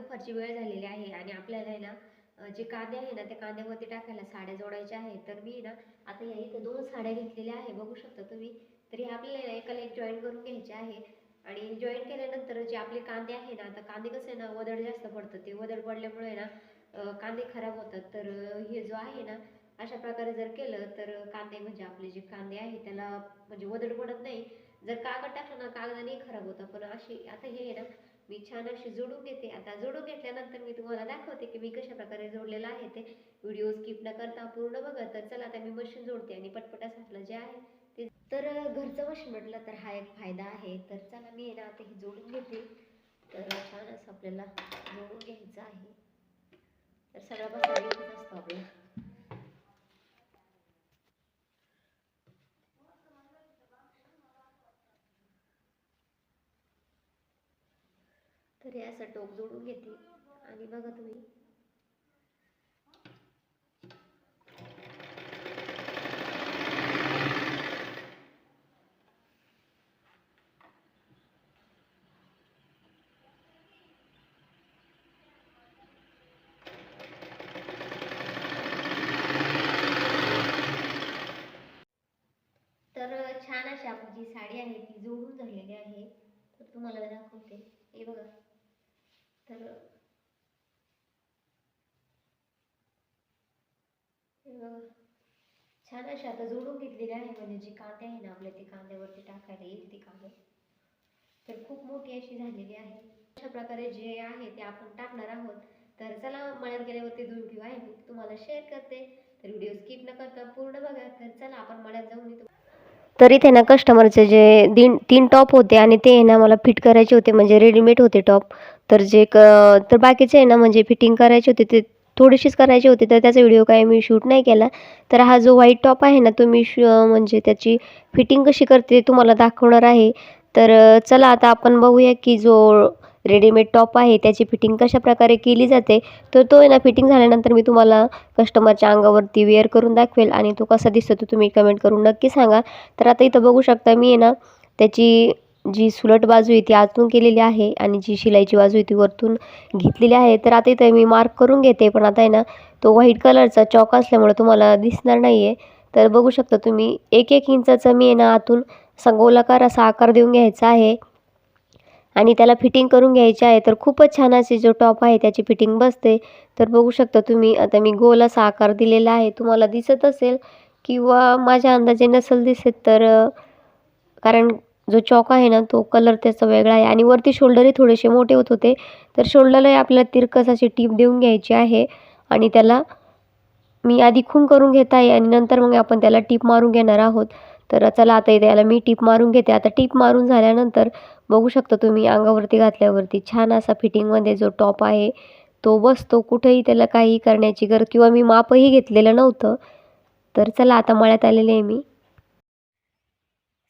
दुपारची वेळ झालेली आहे आणि आपल्याला आहे ना जे कांदे आहे ना त्या कांद्यावरती टाकायला साड्या जोडायच्या आहे. तर मी ना आता या इथे 2 साड्या घेतलेल्या आहे, बघू शकता तुम्ही. तर हे आपल्याला एकाला एक जॉईन करून घ्यायचे आहे आणि जॉईन केल्यानंतर जे आपले कांदे आहे ना, आता कांदे कसे ना वदड जास्त पडतं, ते वदड पडल्यामुळे ना कांदे खराब होतात. तर हे जो आहे ना अशा प्रकारे जर केलं तर कांदे म्हणजे आपले जे कांदे आहे त्याला म्हणजे वदड पडत नाही. जर कागद टाकलं ना कागदाने खराब होतं. पण अशी आता हे आहे ना मी छान अशी जोडून घेते. आता जोडून घेतल्यानंतर मी तुम्हाला दाखवते की मी कशा प्रकारे जोडलेलं आहे ते. व्हिडिओ स्किप न करता पूर्ण बघा. तर चला आता मी मशीन जोडते आणि पटपट असं आपलं जे आहे ते. तर घरचं मशीन म्हटलं तर हा एक फायदा आहे. तर चला मी आहे ना आता हे जोडून घेते. तर छान असं आपल्याला जोडून घ्यायचं आहे. तर सगळा पसारा इथेच असतो आपला. तर हे असं टोक जोडून घेते आणि बघा तुम्ही. तर छान अशी आपली जी साडी आहे ती जोडून झालेली आहे. तर तुम्हाला मी दाखवते. हे बघा. तर हे बघा. छान अशी आता जोडून घेतलेली आहे. म्हणजे जी कांदे आहे ना आपल्या ते कांद्यावरती टाकायला येईल ती कांदे. तर खूप मोठी अशी झालेली आहे. अशा प्रकारे जे आहे ते आपण टाकणार आहोत. तर चला मळ्यात गेल्यावरती जो व्हिडिओ आहे मी तुम्हाला शेअर करते. तर व्हिडिओ स्किप न करता पूर्ण बघा. तर चला आपण मळ्यात जाऊन येतो. तर इथे ना कस्टमरचे जे 3 टॉप होते आणि ते ना मला फिट करायचे होते, म्हणजे रेडीमेड होते टॉप. तर तर बाकीचे आहे ना म्हणजे फिटिंग करायचे होते, ते थोडीशीच करायची होती, तर त्याचा व्हिडिओ काही मी शूट नाही केला. तर हा जो व्हाईट टॉप आहे ना तो मी म्हणजे त्याची फिटिंग कशी करते तुम्हाला दाखवणार आहे. तर चला आता आपण बघूया की जो रेडीमेड टॉप आहे त्याची फिटिंग कशाप्रकारे केली जाते. तर तो आहे ना फिटिंग झाल्यानंतर मी तुम्हाला कस्टमरच्या अंगावरती वेअर करून दाखवेल आणि तो कसा दिसतो तो तुम्ही कमेंट करून नक्की सांगा. तर आता इथं बघू शकता मी आहे ना त्याची जी सुलट बाजू आहे ती आतून केलेली आहे आणि जी शिलाईची बाजू आहे ती वरतून घेतलेली आहे. तर आता इथं मी मार्क करून घेते, पण आता आहे ना तो व्हाईट कलरचा चॉक असल्यामुळे तुम्हाला दिसणार नाही आहे. तर बघू शकता तुम्ही 1-1 इंचाचा मी आहे ना आतून असा गोलाकार असा आकार देऊन घ्यायचा आहे आणि त्याला फिटिंग करून घ्यायची आहे. तर खूपच छान असे जो टॉप आहे त्याची फिटिंग बसते. तर बघू शकता तुम्ही आता मी गोल असा आकार दिलेला आहे. तुम्हाला दिसत असेल किंवा माझ्या अंदाजे नसेल दिसत तर कारण जो चॉक आहे ना तो कलर त्याचा वेगळा आहे आणि वरती शोल्डरही थोडेसे मोठे होत होते. तर शोल्डरलाही आपल्याला तिरकस अशी टीप देऊन घ्यायची आहे आणि त्याला मी आधी खूण करून घेत आहे आणि नंतर मग आपण त्याला टीप मारून घेणार आहोत. तर चला आता इथे याला मी टीप मारून घेते. आता टीप मारून झाल्यानंतर बघू शकता तुम्ही अंगावरती घातल्यावरती छान असा फिटिंगमध्ये जो टॉप आहे तो बसतो. कुठेही त्याला काही करण्याची गरज किंवा मी मापही घेतलेलं नव्हतं. तर चला आता मळ्यात आलेले आहे मी.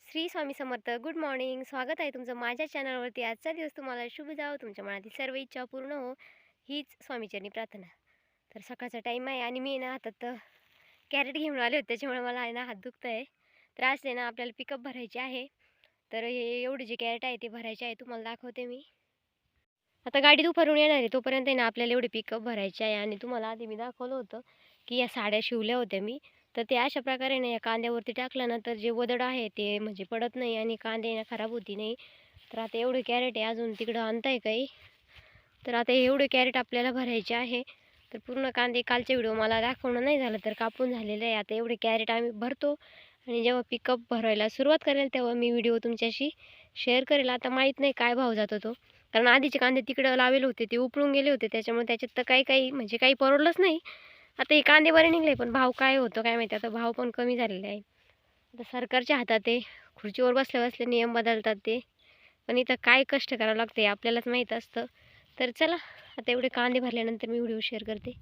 श्री स्वामी समर्थ. Good morning. स्वागत आहे तुमचं माझ्या चॅनलवरती. आजचा दिवस तुम्हाला शुभ जावो, तुमच्या मनातील सर्व इच्छा पूर्ण हो, हीच स्वामीचरणी प्रार्थना. तर सकाळचा टाईम आहे आणि मी ना हातात कॅरेट घेऊन आले होते, त्याच्यामुळे मला आहे ना हात दुखत आहे. तर आज आहे ना आपल्याला पिकअप भरायचे आहे. तर हे एवढे जे कॅरेट आहे ते भरायचे आहे, तुम्हाला दाखवते मी. आता गाडी दुपारून येणार आहे, तोपर्यंत आहे ना आपल्याला एवढे पिकअप भरायचे आहे. आणि तुम्हाला आधी मी दाखवलं होतं की या साड्या शिवल्या होत्या मी. तर ते अशा प्रकारे ना या कांद्यावरती टाकलं ना तर जे वदड आहे ते म्हणजे पडत नाही आणि कांदे ना खराब होती नाही. तर आता एवढे कॅरेट आहे, अजून तिकडं आणताय काही. तर आता एवढे कॅरेट आपल्याला भरायचे आहे. तर पूर्ण कांदे कालच्या व्हिडिओ मला दाखवणं नाही झालं तर कापून झालेलं आहे. आता एवढे कॅरेट आम्ही भरतो आणि जेव्हा पिकअप भरायला सुरुवात करेल तेव्हा मी व्हिडिओ तुमच्याशी शेअर करेल. आता माहीत नाही काय भाव जातो तो, कारण आधीचे कांदे तिकडं लावलेले होते ते उपळून गेले होते, त्याच्यामुळे त्याच्यात तर काही म्हणजे काही परवडलंच नाही. आता हे कांदे बरे निघले, पण भाव काय होतो काय माहिती. आता भाव पण कमी झालेले आहे. आता सरकारच्या हातात आहे, खुर्चीवर बसल्या बसल्या नियम बदलतात ते. पण इथं काय कष्ट करावं लागते आपल्यालाच माहीत असतं. तर चला आता एवढे कांदे भरल्यानंतर मी व्हिडिओ शेअर करते.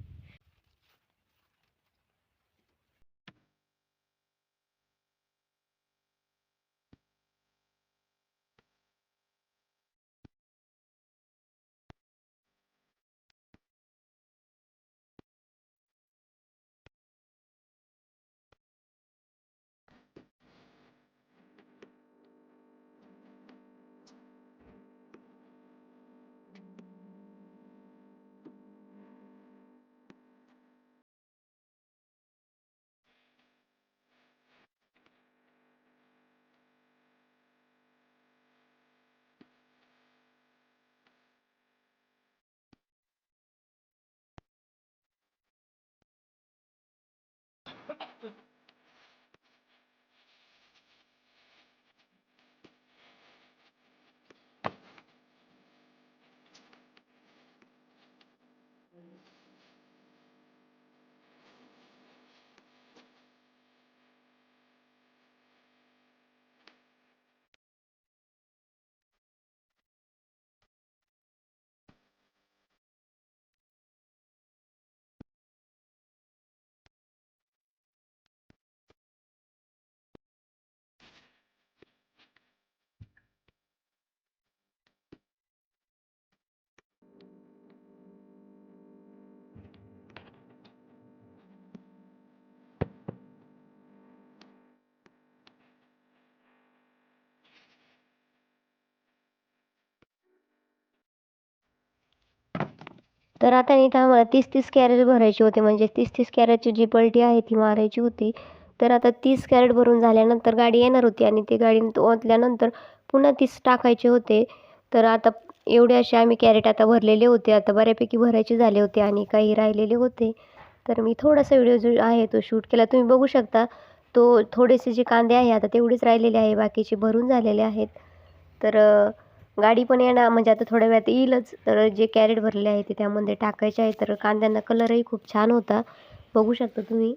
तर आता इथं आम्हाला 30-30 कॅरेट भरायचे होते, म्हणजे 30-30 कॅरेटची जी पलटी आहे ती मारायची होती. तर आता 30 कॅरेट भरून झाल्यानंतर गाडी येणार होती आणि ती गाडी ओतल्यानंतर पुन्हा 30 टाकायचे होते. तर आता एवढे असे आम्ही कॅरेट आता भरलेले होते. आता बऱ्यापैकी भरायचे झाले होते आणि काही राहिलेले होते. तर मी थोडासा व्हिडिओ जो आहे तो शूट केला. तुम्ही बघू शकता. तो थोडेसे जे कांदे आहे आता तेवढेच राहिलेले आहे, बाकीचे भरून झालेले आहेत. तर गाडी पण येणार म्हणजे आता थोड्या वेळात येईलच. तर जे कॅरेट भरलेले आहे ते त्यामध्ये टाकायचे आहे. तर कांद्यांना कलरही खूप छान होता, बघू शकता तुम्ही.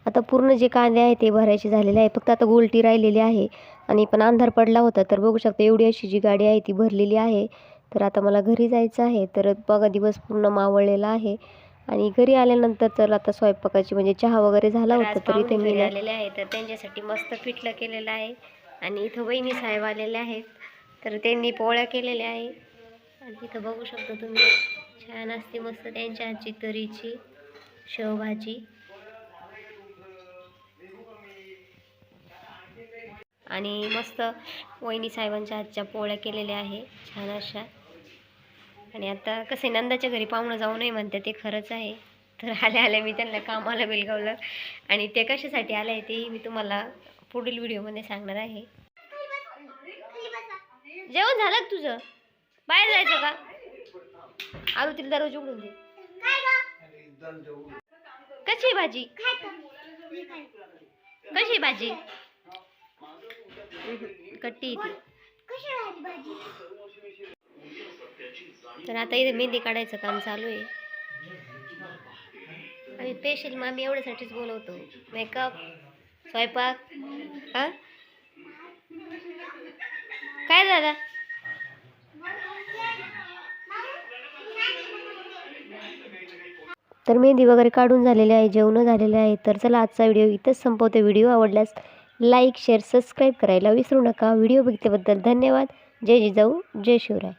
आता पूर्ण जे कांदे आहे ते भरायचे झालेले आहे, फक्त आता गोलटी राहिलेली आहे आणि पण अंधार पडला होता. तर बघू शकता एवढी अशी जी गाडी आहे ती भरलेली आहे. तर आता मला घरी जायचं आहे. तर बघा दिवस पूर्ण मावळलेला आहे आणि घरी आल्यानंतर तर आता स्वयंपाकाची म्हणजे चहा वगैरे झाला होता. तर इथे मी आलेले आहे, तर त्यांच्यासाठी मस्त पिठलं केलेलं आहे आणि इथं वहिनी साहेब आलेले आहेत. तर त्यांनी पोळ्या केलेल्या आहे आणि इथं बघू शकता तुम्ही छान असते मस्त त्यांच्या हातची तरीची शेवभाजी आणि मस्त वहिनी साहेबांच्या हातच्या पोळ्या केलेल्या आहे छान अशा. आणि आता कसे नंदाच्या घरी पाहुणं जाऊ नये म्हणते, ते खरंच आहे. तर आल्या मी त्यांना कामाला बिलगवलं आणि ते कशासाठी आले तेही मी तुम्हाला पुढील व्हिडिओमध्ये सांगणार आहे. जेवण झालं का तुझं? बाहेर जायचं का? आरू तिला दरवाजा उघडून दे. कशी भाजी? कशी भाजी? कट्टी ती. तर आता इथे मेहंदी काढायचं काम चालू आहे. आम्ही स्पेशल मामी एवढ्यासाठीच बोलवतो. मेकअप, स्वयंपाक. हा काय झालं? तर मेहंदी वगैरे काढून झालेली आहे, जेवण झालेले आहे. तर चला आजचा व्हिडिओ इथंच संपवते. व्हिडिओ आवडल्यास लाईक शेअर सबस्क्राईब करायला विसरू नका. व्हिडिओ बघितल्याबद्दल धन्यवाद. जय जिजाऊ जय शिवराय.